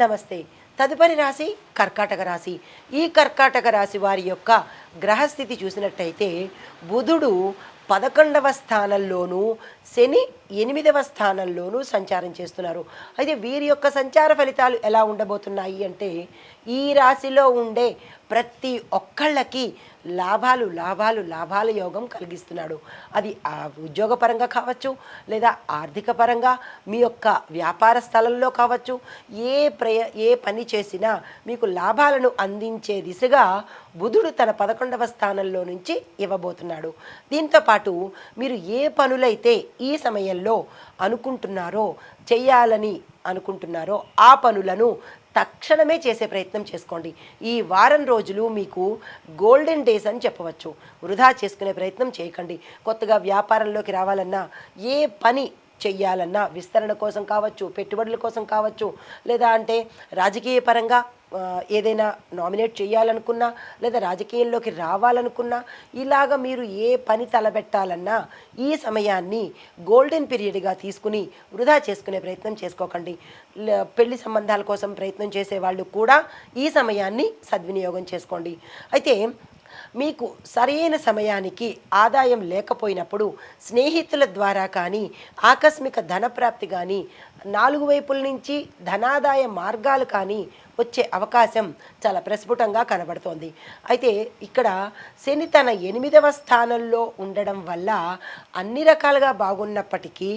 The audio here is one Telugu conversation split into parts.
నమస్తే. తదుపరి రాశి కర్కాటక రాశి. ఈ కర్కాటక రాశి వారి యొక్క గ్రహస్థితి చూసినట్టయితే బుధుడు 11వ స్థానంలోనూ, శని 8వ స్థానంలోనూ సంచారం చేస్తున్నారు. అయితే వీరి యొక్క సంచార ఫలితాలు ఎలా ఉండబోతున్నాయి అంటే, ఈ రాశిలో ఉండే ప్రతి ఒక్కళ్ళకి లాభాలు లాభాలు లాభాల యోగం కలిగిస్తున్నాడు. అది ఉద్యోగపరంగా కావచ్చు, లేదా ఆర్థిక పరంగా మీ యొక్క వ్యాపార స్థలంలో కావచ్చు, ఏ పని చేసినా మీకు లాభాలను అందించే దిశగా బుధుడు తన 11వ స్థానంలో నుంచి ఇవ్వబోతున్నాడు. దీంతోపాటు మీరు ఏ పనులైతే ఈ సమయంలో అనుకుంటున్నారో, చెయ్యాలని అనుకుంటున్నారో ఆ పనులను తక్షణమే చేసే ప్రయత్నం చేసుకోండి. ఈ వారం రోజులు మీకు గోల్డెన్ డేస్ అని చెప్పవచ్చు. వృధా చేసుకునే ప్రయత్నం చేయకండి. కొత్తగా వ్యాపారంలోకి రావాలన్నా, ఏ పని చెయ్యాలన్నా, విస్తరణ కోసం కావచ్చు, పెట్టుబడుల కోసం కావచ్చు, లేదా అంటే రాజకీయ పరంగా ఏదైనా నామినేట్ చేయాలనుకున్నా, లేదా రాజకీయంలోకి రావాలనుకున్నా, ఇలాగ మీరు ఏ పని తలబెట్టాలన్నా ఈ సమయాన్ని గోల్డెన్ పీరియడ్గా తీసుకుని వృధా చేసుకునే ప్రయత్నం చేసుకోకండి. పెళ్లి సంబంధాల కోసం ప్రయత్నం చేసేవాళ్ళు కూడా ఈ సమయాన్ని సద్వినియోగం చేసుకోండి. అయితే మీకు సరైన సమయానికి ఆదాయం లేకపోయినప్పుడు స్నేహితుల ద్వారా కానీ, ఆకస్మిక ధనప్రాప్తి కానీ, 4 వైపుల నుంచి ధనాదాయ మార్గాలు కానీ వచ్చే అవకాశం చాలా ప్రస్ఫుటంగా కనబడుతోంది. అయితే ఇక్కడ శని తన 8వ స్థానంలో ఉండడం వల్ల అన్ని రకాలుగా బాగున్నప్పటికీ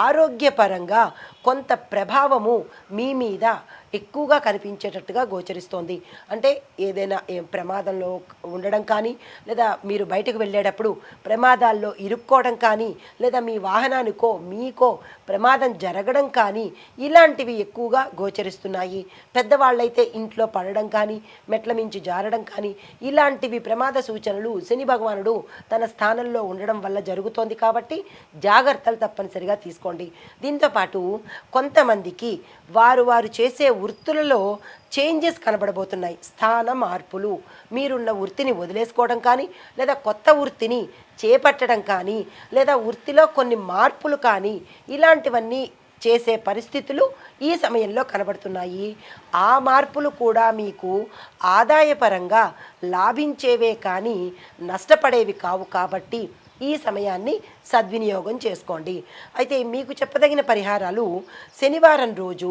ఆరోగ్యపరంగా కొంత ప్రభావము మీ మీద ఎక్కువగా కనిపించేటట్టుగా గోచరిస్తోంది. అంటే ఏదైనా ప్రమాదంలో ఉండడం కానీ, లేదా మీరు బయటకు వెళ్ళేటప్పుడు ప్రమాదాల్లో ఇరుక్కోవడం కానీ, లేదా మీ వాహనానికో మీకో ప్రమాదం జరగడం కానీ, ఇలాంటివి ఎక్కువగా గోచరిస్తున్నాయి. పెద్దవాళ్ళైతే ఇంట్లో పడడం కానీ, మెట్ల మించి జారడం కానీ, ఇలాంటివి ప్రమాద సూచనలు శని భగవానుడు తన స్థానంలో ఉండడం వల్ల జరుగుతోంది. కాబట్టి జాగ్రత్తలు తప్పనిసరిగా తీసుకోండి. దీంతోపాటు కొంతమందికి వారు చేసే వృత్తులలో చేంజెస్ కనబడబోతున్నాయి. స్థాన మార్పులు, మీరున్న వృత్తిని వదిలేసుకోవడం కానీ, లేదా కొత్త వృత్తిని చేపట్టడం కానీ, లేదా వృత్తిలో కొన్ని మార్పులు కానీ, ఇలాంటివన్నీ చేసే పరిస్థితులు ఈ సమయంలో కనబడుతున్నాయి. ఆ మార్పులు కూడా మీకు ఆదాయపరంగా లాభించేవే కానీ నష్టపడేవి కావు. కాబట్టి ఈ సమయాన్ని సద్వినియోగం చేసుకోండి. అయితే మీకు చెప్పదగిన పరిహారాలు: శనివారం రోజు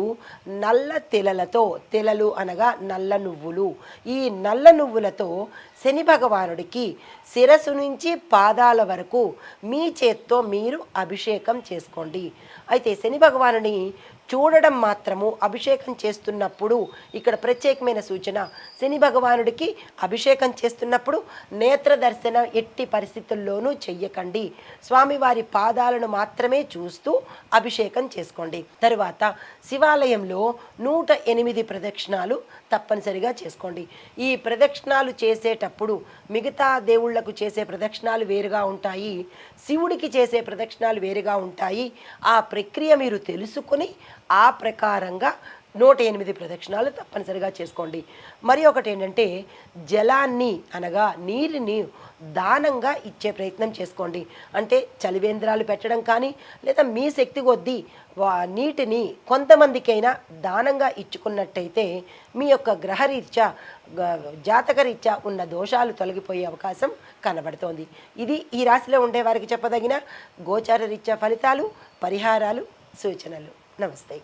నల్ల తెలలతో, తెలలు అనగా నల్ల నువ్వులు, ఈ నల్ల నువ్వులతో శని భగవానుడికి శిరస్సు నుంచి పాదాల వరకు మీ చేత్తో మీరు అభిషేకం చేసుకోండి. అయితే శని భగవానుని చూడడం మాత్రము అభిషేకం చేస్తున్నప్పుడు ఇక్కడ ప్రత్యేకమైన సూచన: శని భగవానుడికి అభిషేకం చేస్తున్నప్పుడు నేత్ర దర్శనం ఎట్టి పరిస్థితుల్లోనూ చెయ్యకండి. స్వామివారి పాదాలను మాత్రమే చూస్తూ అభిషేకం చేసుకోండి. తరువాత శివాలయంలో 108 ప్రదక్షిణాలు తప్పనిసరిగా చేసుకోండి. ఈ ప్రదక్షిణాలు చేసేటప్పుడు మిగతా దేవుళ్లకు చేసే ప్రదక్షిణాలు వేరుగా ఉంటాయి, శివుడికి చేసే ప్రదక్షిణాలు వేరుగా ఉంటాయి. ఆ ప్రక్రియ మీరు తెలుసుకొని ఆ ప్రకారంగా 108 ప్రదక్షిణాలు తప్పనిసరిగా చేసుకోండి. మరి ఒకటి ఏంటంటే, జలాన్ని అనగా నీరుని దానంగా ఇచ్చే ప్రయత్నం చేసుకోండి. అంటే చలివేంద్రాలు పెట్టడం కానీ, లేదా మీ శక్తి కొద్దీ నీటిని కొంతమందికైనా దానంగా ఇచ్చుకున్నట్టయితే మీ యొక్క గ్రహరీత్యా జాతకరీత్యా ఉన్న దోషాలు తొలగిపోయే అవకాశం కనబడుతోంది. ఇది ఈ రాశిలో ఉండే వారికి చెప్పదగిన గోచార రీత్యా ఫలితాలు, పరిహారాలు, సూచనలు. నమస్తే.